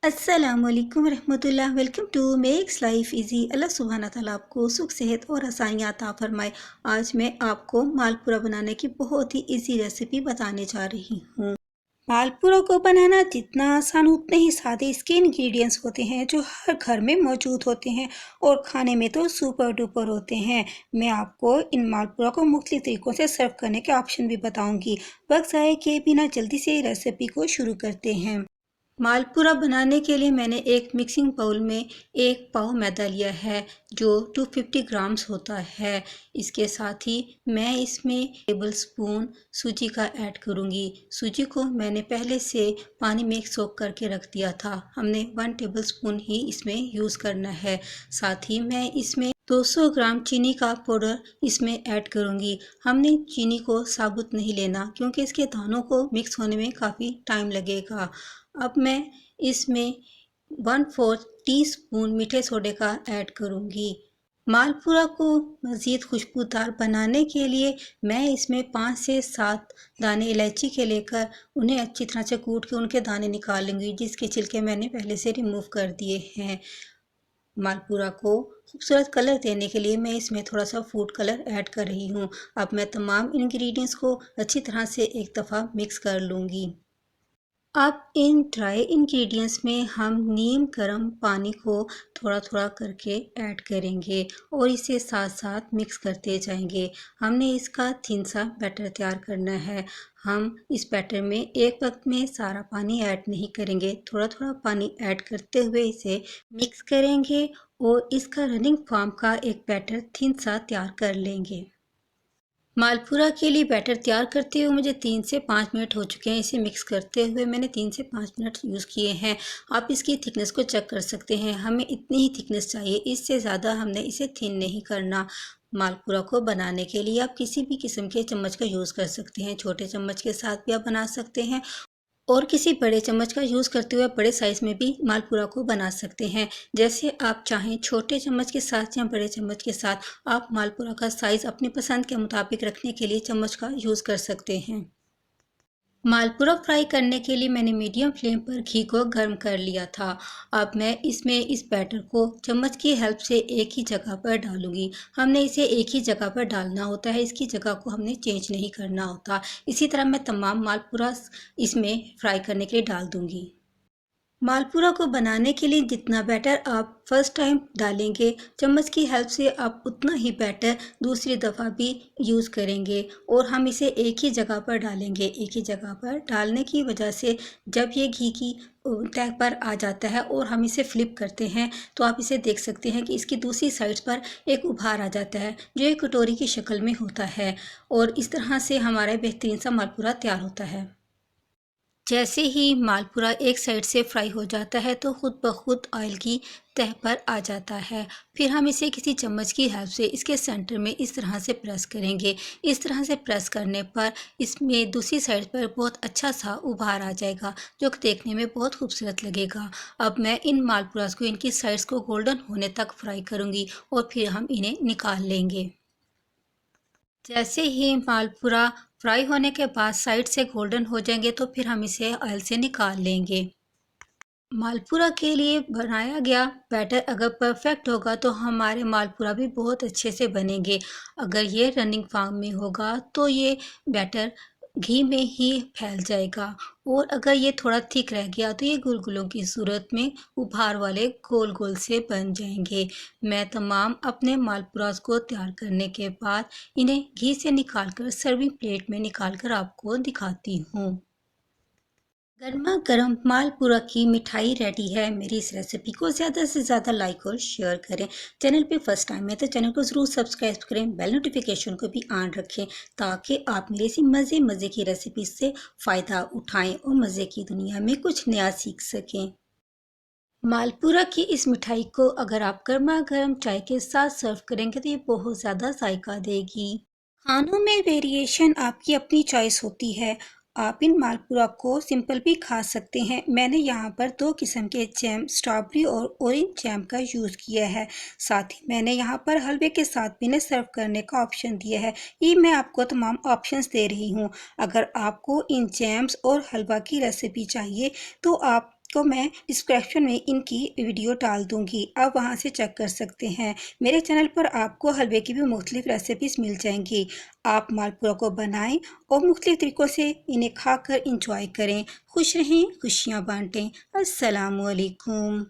अस्सलामुअलैकुम रहमतुल्लाह। Welcome to makes life easy. अल्लाह सुब्हाना ताला आपको सुख सेहत और आसानियाँ अता फरमाए। आज मैं आपको मालपुरा बनाने की बहुत ही इजी रेसिपी बताने जा रही हूँ। मालपुरा को बनाना जितना आसान उतने ही सादे इसके इंग्रेडिएंट्स होते हैं जो हर घर में मौजूद होते हैं और खाने में तो सुपर डुपर होते हैं। मैं आपको इन मालपुरा को मुख्तलिफ तरीक़ों से सर्व करने के ऑप्शन भी बताऊंगी। वक्त ज़ाया किए बिना जल्दी से रेसिपी को शुरू करते हैं। मालपुरा बनाने के लिए मैंने एक मिक्सिंग बाउल में 1 पाव मैदा लिया है जो 250 ग्राम्स होता है। इसके साथ ही मैं इसमें टेबल स्पून सूजी का ऐड करूँगी। सूजी को मैंने पहले से पानी में सोक करके रख दिया था। हमने 1 टेबल स्पून ही इसमें यूज़ करना है। साथ ही मैं इसमें 200 ग्राम चीनी का पाउडर इसमें ऐड करूँगी। हमने चीनी को साबुत नहीं लेना क्योंकि इसके दानों को मिक्स होने में काफ़ी टाइम लगेगा। अब मैं इसमें 1/4 टीस्पून मीठे सोडे का ऐड करूँगी। मालपुरा को मज़ीद खुशबूदार बनाने के लिए मैं इसमें 5 से 7 दाने इलायची के लेकर उन्हें अच्छी तरह से कूट के उनके दाने निकाल लूँगी, जिसके छिलके मैंने पहले से रिमूव कर दिए हैं। मालपुरा को खूबसूरत कलर देने के लिए मैं इसमें थोड़ा सा फूड कलर ऐड कर रही हूँ। अब मैं तमाम इंग्रेडिएंट्स को अच्छी तरह से एक दफ़ा मिक्स कर लूँगी। अब इन ड्राई इंग्रेडिएंट्स में हम नीम गर्म पानी को थोड़ा थोड़ा करके ऐड करेंगे और इसे साथ साथ मिक्स करते जाएंगे। हमने इसका थिन सा बैटर तैयार करना है। हम इस बैटर में एक वक्त में सारा पानी ऐड नहीं करेंगे, थोड़ा थोड़ा पानी ऐड करते हुए इसे मिक्स करेंगे और इसका रनिंग फॉर्म का एक बैटर थिन सा तैयार कर लेंगे। मालपुरा के लिए बैटर तैयार करते हुए मुझे 3 से 5 मिनट हो चुके हैं। इसे मिक्स करते हुए मैंने 3 से 5 मिनट यूज़ किए हैं। आप इसकी थिकनेस को चेक कर सकते हैं। हमें इतनी ही थिकनेस चाहिए, इससे ज़्यादा हमने इसे थिन नहीं करना। मालपुरा को बनाने के लिए आप किसी भी किस्म के चम्मच का यूज़ कर सकते हैं। छोटे चम्मच के साथ भी आप बना सकते हैं और किसी बड़े चम्मच का यूज़ करते हुए बड़े साइज़ में भी मालपुरा को बना सकते हैं। जैसे आप चाहें, छोटे चम्मच के साथ या बड़े चम्मच के साथ आप मालपुरा का साइज़ अपनी पसंद के मुताबिक रखने के लिए चम्मच का यूज़ कर सकते हैं। मालपुरा फ्राई करने के लिए मैंने मीडियम फ्लेम पर घी को गर्म कर लिया था। अब मैं इसमें इस बैटर को चम्मच की हेल्प से एक ही जगह पर डालूंगी। हमने इसे एक ही जगह पर डालना होता है, इसकी जगह को हमने चेंज नहीं करना होता। इसी तरह मैं तमाम मालपुरा इसमें फ्राई करने के लिए डाल दूंगी। मालपुरा को बनाने के लिए जितना बैटर आप फर्स्ट टाइम डालेंगे, चम्मच की हेल्प से आप उतना ही बैटर दूसरी दफ़ा भी यूज़ करेंगे और हम इसे एक ही जगह पर डालेंगे। एक ही जगह पर डालने की वजह से जब ये घी की तह पर आ जाता है और हम इसे फ्लिप करते हैं तो आप इसे देख सकते हैं कि इसकी दूसरी साइड पर एक उभार आ जाता है जो एक कटोरी की शक्ल में होता है और इस तरह से हमारा बेहतरीन सा मालपुरा तैयार होता है। जैसे ही मालपुरा एक साइड से फ्राई हो जाता है तो खुद ब खुद ऑयल की तह पर आ जाता है। फिर हम इसे किसी चम्मच की हेल्प से इसके सेंटर में इस तरह से प्रेस करेंगे। इस तरह से प्रेस करने पर इसमें दूसरी साइड पर बहुत अच्छा सा उभार आ जाएगा जो देखने में बहुत खूबसूरत लगेगा। अब मैं इन मालपुरास को, इनकी साइड्स को गोल्डन होने तक फ्राई करूँगी और फिर हम इन्हें निकाल लेंगे। जैसे ही मालपुरा फ्राई होने के बाद साइड से गोल्डन हो जाएंगे तो फिर हम इसे ऑयल से निकाल लेंगे। मालपुरा के लिए बनाया गया बैटर अगर परफेक्ट होगा तो हमारे मालपुरा भी बहुत अच्छे से बनेंगे। अगर ये रनिंग फॉर्म में होगा तो ये बैटर घी में ही फैल जाएगा और अगर ये थोड़ा थिक रह गया तो ये गुलगुलों की सूरत में उभार वाले गोल गोल से बन जाएंगे। मैं तमाम अपने मालपुरास को तैयार करने के बाद इन्हें घी से निकालकर सर्विंग प्लेट में निकालकर आपको दिखाती हूँ। गर्मा गर्म मालपुरा की मिठाई रेडी है। मेरी इस रेसिपी को ज़्यादा से ज़्यादा लाइक और शेयर करें। चैनल पे फर्स्ट टाइम है तो चैनल को ज़रूर सब्सक्राइब करें, बेल नोटिफिकेशन को भी ऑन रखें ताकि आप मेरी इसी मज़े की रेसिपी से फ़ायदा उठाएं और मज़े की दुनिया में कुछ नया सीख सकें। मालपुरा की इस मिठाई को अगर आप गर्मा गर्म चाय के साथ सर्व करेंगे तो ये बहुत ज़्यादा जायका देगी। खानों में वेरिएशन आपकी अपनी चॉइस होती है। आप इन मालपुरा को सिंपल भी खा सकते हैं। मैंने यहाँ पर 2 किस्म के जैम, स्ट्रॉबेरी और ऑरेंज जैम का यूज़ किया है। साथ ही मैंने यहाँ पर हलवे के साथ भी इन्हें सर्व करने का ऑप्शन दिया है। ये मैं आपको तमाम ऑप्शंस दे रही हूँ। अगर आपको इन जैम्स और हलवा की रेसिपी चाहिए तो आप को मैं डिस्क्रिप्शन में इनकी वीडियो डाल दूँगी, आप वहाँ से चेक कर सकते हैं। मेरे चैनल पर आपको हलवे की भी मुख्तलिफ रेसिपीज़ मिल जाएंगी। आप मालपुआ को बनाएं और मुख्तलिफ तरीक़ों से इन्हें खाकर इंजॉय करें। खुश रहें, खुशियाँ बांटें। अस्सलामु अलैकुम।